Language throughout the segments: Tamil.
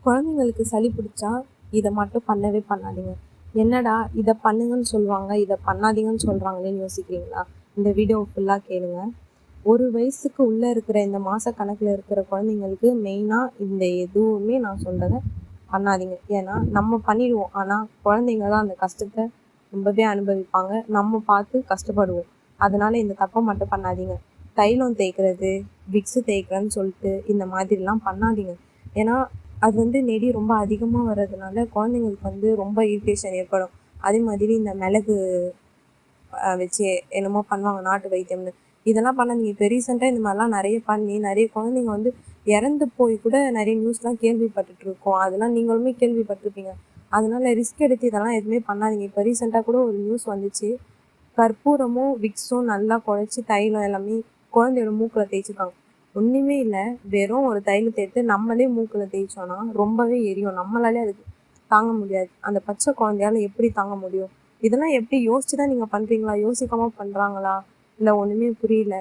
குழந்தைங்களுக்கு சளி பிடிச்சா இதை மட்டும் பண்ணவே பண்ணாதீங்க. என்னடா இதை பண்ணுங்கன்னு சொல்லுவாங்க, இதை பண்ணாதீங்கன்னு சொல்கிறாங்களேன்னு யோசிக்கிறீங்களா? இந்த வீடியோ ஃபுல்லாக கேளுங்க. ஒரு வயசுக்கு உள்ளே இருக்கிற இந்த மாத கணக்கில் இருக்கிற குழந்தைங்களுக்கு மெயினாக இந்த எதுவுமே நான் சொல்கிறத பண்ணாதீங்க. ஏன்னா நம்ம பண்ணிடுவோம், ஆனால் குழந்தைங்க தான் அந்த கஷ்டத்தை ரொம்பவே அனுபவிப்பாங்க. நம்ம பார்த்து கஷ்டப்படுவோம். அதனால இந்த தப்பை மட்டும் பண்ணாதீங்க. தைலம் தேய்க்கிறது, விக்ஸு தேய்க்கிறேன்னு சொல்லிட்டு இந்த மாதிரிலாம் பண்ணாதீங்க. ஏன்னா அது நெடி ரொம்ப அதிகமாக வர்றதுனால குழந்தைங்களுக்கு ரொம்ப இரிட்டேஷன் ஏற்படும். அதே மாதிரி இந்த மிளகு வச்சு என்னமோ பண்ணுவாங்க, நாட்டு வைத்தியம்னு. இதெல்லாம் பண்ணாதீங்க. இப்போ ரீசெண்டாக இந்த மாதிரிலாம் நிறைய பண்ணி நிறைய குழந்தைங்க இறந்து போய் கூட நிறைய நியூஸ்லாம் கேள்விப்பட்டுருக்கோம். அதெல்லாம் நீங்களுமே கேள்விப்பட்டிருப்பீங்க. அதனால ரிஸ்க் எடுத்து இதெல்லாம் எதுவுமே பண்ணாதீங்க. இப்போ ரீசெண்டாக கூட ஒரு நியூஸ் வந்துச்சு. கற்பூரமும் விக்ஸும் நல்லா குழச்சி தைலம் எல்லாமே குழந்தையோட மூக்கில் தேய்ச்சிருக்காங்க. ஒன்றுமே இல்லை, வெறும் ஒரு தைலத்தை எடுத்து நம்மளே மூக்கில் தேய்ச்சோன்னா ரொம்பவே எரியும். நம்மளாலே அதுக்கு தாங்க முடியாது. அந்த பச்சை குழந்தையால எப்படி தாங்க முடியும்? இதெல்லாம் எப்படி யோசிச்சு தான் நீங்கள் பண்ணுறீங்களா, யோசிக்காமல் பண்ணுறாங்களா? இல்லை ஒன்றுமே புரியல.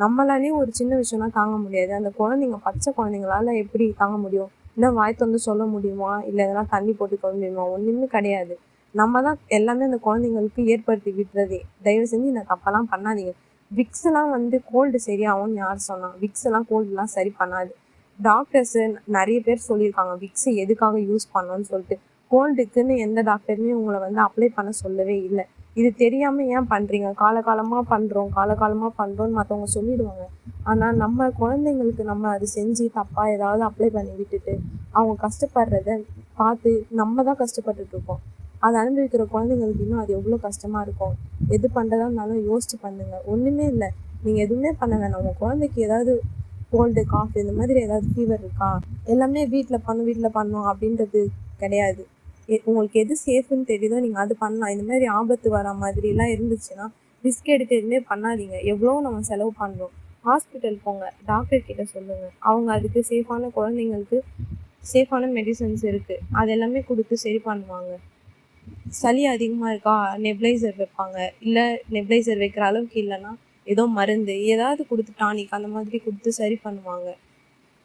நம்மளாலேயும் ஒரு சின்ன விஷயம்னா தாங்க முடியாது, அந்த குழந்தைங்க பச்சை குழந்தைங்களால எப்படி தாங்க முடியும்? இல்லை வாய் திறந்து சொல்ல முடியுமா? இல்லை இதெல்லாம் தண்ணி போட்டு கொள்ள முடியுமா? ஒன்றுமே கிடையாது. நம்ம தான் எல்லாமே அந்த குழந்தைங்களுக்கு ஏற்படுத்தி விட்டுறதே. தயவு செஞ்சு இந்த தப்பெல்லாம் பண்ணாதீங்க. விக்ஸ்லாம் கோல்டு சரியாகும்னு யார் சொன்னால்? விக்ஸ்லாம் கோல்டுலாம் சரி பண்ணாது. டாக்டர்ஸு நிறைய பேர் சொல்லியிருக்காங்க விக்ஸு எதுக்காக யூஸ் பண்ணணும்னு சொல்லிட்டு. கோல்டுக்குன்னு எந்த டாக்டருமே உங்களை அப்ளை பண்ண சொல்லவே இல்லை. இது தெரியாமல் ஏன் பண்ணுறீங்க? காலகாலமாக பண்ணுறோன்னு மற்றவங்க சொல்லிடுவாங்க. ஆனால் நம்ம குழந்தைங்களுக்கு நம்ம அது செஞ்சு தப்பாக ஏதாவது அப்ளை பண்ணி விட்டுட்டு அவங்க கஷ்டப்படுறத பார்த்து நம்ம தான் கஷ்டப்பட்டுட்ருக்கோம். அதை அனுபவிக்கிற குழந்தைங்களுக்கு இன்னும் அது எவ்வளோ கஷ்டமாக இருக்கும். எது பண்ணுறதா இருந்தாலும் யோசிச்சு பண்ணுங்க. ஒன்றுமே இல்லை, நீங்கள் எதுவுமே பண்ண வேணாம். உங்கள் குழந்தைக்கு ஏதாவது கோல்டு, காஃப் இந்த மாதிரி ஏதாவது ஃபீவர் இருக்கா, எல்லாமே வீட்டில் பண்ணணும் அப்படின்றது கிடையாது. உங்களுக்கு எது சேஃப்னு தெரியுதோ நீங்கள் அது பண்ணலாம். இந்த மாதிரி ஆபத்து வர மாதிரிலாம் இருந்துச்சுன்னா ரிஸ்க் எடுத்து எதுவுமே பண்ணாதீங்க. எவ்வளோ நம்ம செலவு பண்ணுறோம். ஹாஸ்பிட்டல் போங்க, டாக்டர் கிட்ட சொல்லுங்கள். அவங்க அதுக்கு சேஃபான குழந்தைங்களுக்கு சேஃபான மெடிசன்ஸ் இருக்குது, அது எல்லாமே கொடுத்து சரி பண்ணுவாங்க. சளி அதிகமாக இருக்கா, நெப்ளைசர் வைப்பாங்க. இல்லை நெப்ளைசர் வைக்கிற அளவுக்கு இல்லைன்னா ஏதோ மருந்து ஏதாவது கொடுத்து டானிக் அந்த மாதிரி கொடுத்து சரி பண்ணுவாங்க.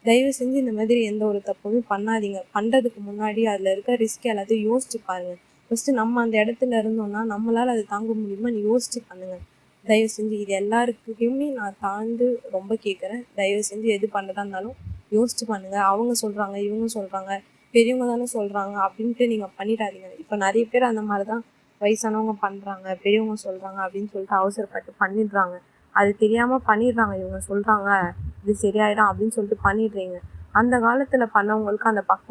தயவு செஞ்சு இந்த மாதிரி எந்த ஒரு தப்புமே பண்ணாதீங்க. பண்ணுறதுக்கு முன்னாடி அதில் இருக்க ரிஸ்க் எல்லாத்தையும் யோசிச்சு பாருங்கள். ஃபஸ்ட்டு நம்ம அந்த இடத்துல இருந்தோம்னா நம்மளால் அது தாங்க முடியுமா யோசிச்சு பண்ணுங்கள். தயவு செஞ்சு இது எல்லாருக்குமே நான் தாழ்ந்து ரொம்ப கேட்குறேன். தயவு செஞ்சு எது பண்ணுறதா இருந்தாலும் யோசிச்சு பண்ணுங்கள். அவங்க சொல்கிறாங்க, இவங்க சொல்கிறாங்க, பெரியவங்க தானே சொல்கிறாங்க அப்படின்ட்டு நீங்கள் பண்ணிடாதீங்க. இப்போ நிறைய பேர் அந்த மாதிரி தான் வயசானவங்க பண்ணுறாங்க, பெரியவங்க சொல்கிறாங்க அப்படின்னு சொல்லிட்டு அவசரப்பட்டு பண்ணிடுறாங்க. அது தெரியாமல் பண்ணிடுறாங்க. இவங்க சொல்கிறாங்க இது சரியாயிடும் அப்படின்னு சொல்லிட்டு பண்ணிடுறீங்க. அந்த காலத்தில் பண்ணவங்களுக்கு அந்த பக்குவம்